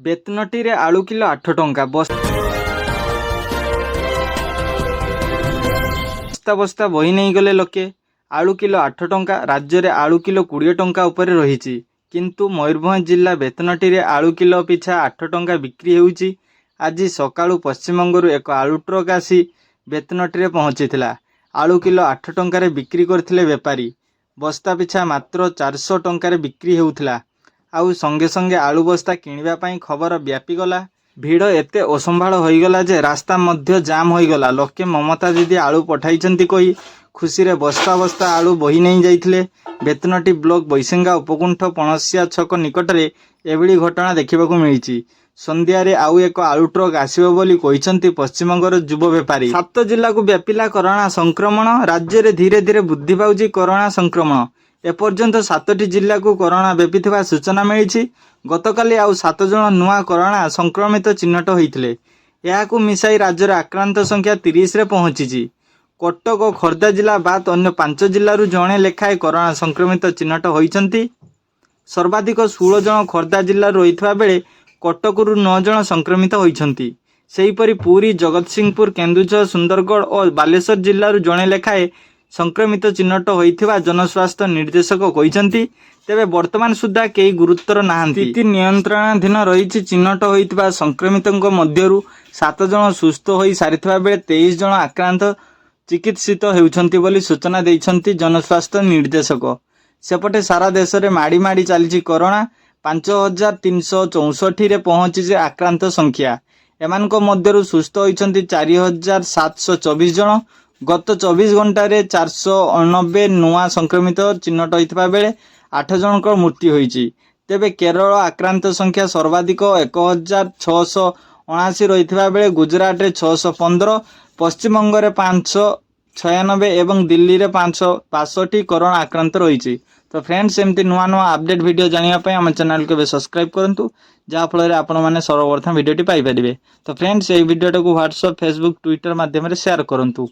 ବେତନଟୀରେ ଆଳୁ କିଲୋ 8 ଟଙ୍କା। ବସ୍ତା ବସ୍ତା ବହି ନେଇଗଲେ ଲୋକେ। ଆଳୁ କିଲୋ 8 ଟଙ୍କା। ରାଜ୍ୟରେ ଆଳୁ କିଲୋ 20 ଟଙ୍କା ଉପରେ ରହିଛି, କିନ୍ତୁ ମୟୂରଭଞ୍ଜ ଜିଲ୍ଲା ବେତନଟୀରେ ଆଳୁ କିଲୋ ପିଛା 8 ଟଙ୍କା ବିକ୍ରି ହେଉଛି। ଆଜି ସକାଳୁ ପଶ୍ଚିମବଙ୍ଗରୁ ଏକ ଆଳୁ ଟ୍ରକ୍ ଆସି ବେତନଟୀରେ ପହଞ୍ଚିଥିଲା। ଆଳୁ କିଲୋ 8 ଟଙ୍କାରେ ବିକ୍ରି କରିଥିଲେ ବେପାରୀ। ବସ୍ତା ପିଛା ମାତ୍ର 400 ଟଙ୍କାରେ ବିକ୍ରି ହେଉଥିଲା। ଆଉ ସଙ୍ଗେ ସଙ୍ଗେ ଆଳୁ ବସ୍ତା କିଣିବା ପାଇଁ ଖବର ବ୍ୟାପିଗଲା। ଭିଡ଼ ଏତେ ଅସମ୍ଭାଳ ହୋଇଗଲା ଯେ ରାସ୍ତା ମଧ୍ୟ ଜାମ୍ ହୋଇଗଲା। ଲୋକେ ମମତା ଦିଦି ଆଳୁ ପଠାଇଛନ୍ତି କହି ଖୁସିରେ ବସ୍ତା ବସ୍ତା ଆଳୁ ବୋହି ନେଇ ଯାଇଥିଲେ। ବେତନଟୀ ବ୍ଲକ ବୈଶେଙ୍ଗା ଉପକଣ୍ଠ ପଣସିଆ ଛକ ନିକଟରେ ଏଭଳି ଘଟଣା ଦେଖିବାକୁ ମିଳିଛି। ସନ୍ଧ୍ୟାରେ ଆଉ ଏକ ଆଳୁ ଟ୍ରକ୍ ଆସିବ ବୋଲି କହିଛନ୍ତି ପଶ୍ଚିମବଙ୍ଗର ଯୁବ ବେପାରୀ। 7 ଜିଲ୍ଲାକୁ ବ୍ୟାପିଲା କରୋନା ସଂକ୍ରମଣ। ରାଜ୍ୟରେ ଧୀରେ ଧୀରେ ବୃଦ୍ଧି ପାଉଛି କରୋନା ସଂକ୍ରମଣ। ଏପର୍ଯ୍ୟନ୍ତ 7ଟି ଜିଲ୍ଲାକୁ କରୋନା ବ୍ୟାପିଥିବା ସୂଚନା ମିଳିଛି। ଗତକାଲି ଆଉ 7 ଜଣ ନୂଆ କରୋନା ସଂକ୍ରମିତ ଚିହ୍ନଟ ହୋଇଥିଲେ। ଏହାକୁ ମିଶାଇ ରାଜ୍ୟର ଆକ୍ରାନ୍ତ ସଂଖ୍ୟା 30ରେ ପହଞ୍ଚିଛି। କଟକ ଓ ଖୋର୍ଦ୍ଧା ଜିଲ୍ଲା ବାଦ୍ ଅନ୍ୟ 5 ଜିଲ୍ଲାରୁ ଜଣେ ଲେଖାଏଁ କରୋନା ସଂକ୍ରମିତ ଚିହ୍ନଟ ହୋଇଛନ୍ତି। ସର୍ବାଧିକ 16 ଜଣ ଖୋର୍ଦ୍ଧା ଜିଲ୍ଲାରୁ ରହିଥିବା ବେଳେ କଟକରୁ 9 ଜଣ ସଂକ୍ରମିତ ହୋଇଛନ୍ତି। ସେହିପରି ପୁରୀ, ଜଗତସିଂହପୁର, କେନ୍ଦୁଝର, ସୁନ୍ଦରଗଡ଼ ଓ ବାଲେଶ୍ୱର ଜିଲ୍ଲାରୁ ଜଣେ ଲେଖାଏଁ ସଂକ୍ରମିତ ଚିହ୍ନଟ ହୋଇଥିବା ଜନସ୍ୱାସ୍ଥ୍ୟ ନିର୍ଦ୍ଦେଶକ କହିଛନ୍ତି। ତେବେ ବର୍ତ୍ତମାନ ସୁଦ୍ଧା କେହି ଗୁରୁତର ନାହାନ୍ତି। ସ୍ଥିତି ନିୟନ୍ତ୍ରଣାଧୀନ ରହିଛି। ଚିହ୍ନଟ ହୋଇଥିବା ସଂକ୍ରମିତଙ୍କ ମଧ୍ୟରୁ 7 ଜଣ ସୁସ୍ଥ ହୋଇ ସାରିଥିବା ବେଳେ 23 ଜଣ ଆକ୍ରାନ୍ତ ଚିକିତ୍ସିତ ହେଉଛନ୍ତି ବୋଲି ସୂଚନା ଦେଇଛନ୍ତି ଜନସ୍ୱାସ୍ଥ୍ୟ ନିର୍ଦ୍ଦେଶକ। ସେପଟେ ସାରା ଦେଶରେ ମାଡ଼ି ମାଡ଼ି ଚାଲିଛି କରୋନା। 5364ରେ ପହଞ୍ଚିଛି ଆକ୍ରାନ୍ତ ସଂଖ୍ୟା। ଏମାନଙ୍କ ମଧ୍ୟରୁ ସୁସ୍ଥ ହୋଇଛନ୍ତି 4724 ଜଣ। ଗତ 24 ଘଣ୍ଟାରେ 489 ନୂଆ ସଂକ୍ରମିତ ଚିହ୍ନଟ ହୋଇଥିବା ବେଳେ 8 ଜଣଙ୍କର ମୃତ୍ୟୁ ହୋଇଛି। ତେବେ କେରଳ ଆକ୍ରାନ୍ତ ସଂଖ୍ୟା ସର୍ବାଧିକ 1679 ରହିଥିବା ବେଳେ ଗୁଜରାଟରେ 615, ପଶ୍ଚିମବଙ୍ଗରେ 596 ଏବଂ ଦିଲ୍ଲୀରେ 562 କରୋନା ଆକ୍ରାନ୍ତ ରହିଛି। ତ ଫ୍ରେଣ୍ଡସ୍, ଏମିତି ନୂଆ ନୂଆ ଆପଡେଟ୍ ଭିଡ଼ିଓ ଜାଣିବା ପାଇଁ ଆମ ଚ୍ୟାନେଲକୁ ଏବେ ସବସ୍କ୍ରାଇବ୍ କରନ୍ତୁ, ଯାହାଫଳରେ ଆପଣମାନେ ସର୍ବପ୍ରଥମ ଭିଡ଼ିଓଟି ପାଇପାରିବେ। ତ ଫ୍ରେଣ୍ଡସ୍, ଏହି ଭିଡ଼ିଓଟାକୁ ହ୍ୱାଟ୍ସଆପ୍, ଫେସବୁକ୍, ଟ୍ୱିଟର ମାଧ୍ୟମରେ ସେୟାର କରନ୍ତୁ।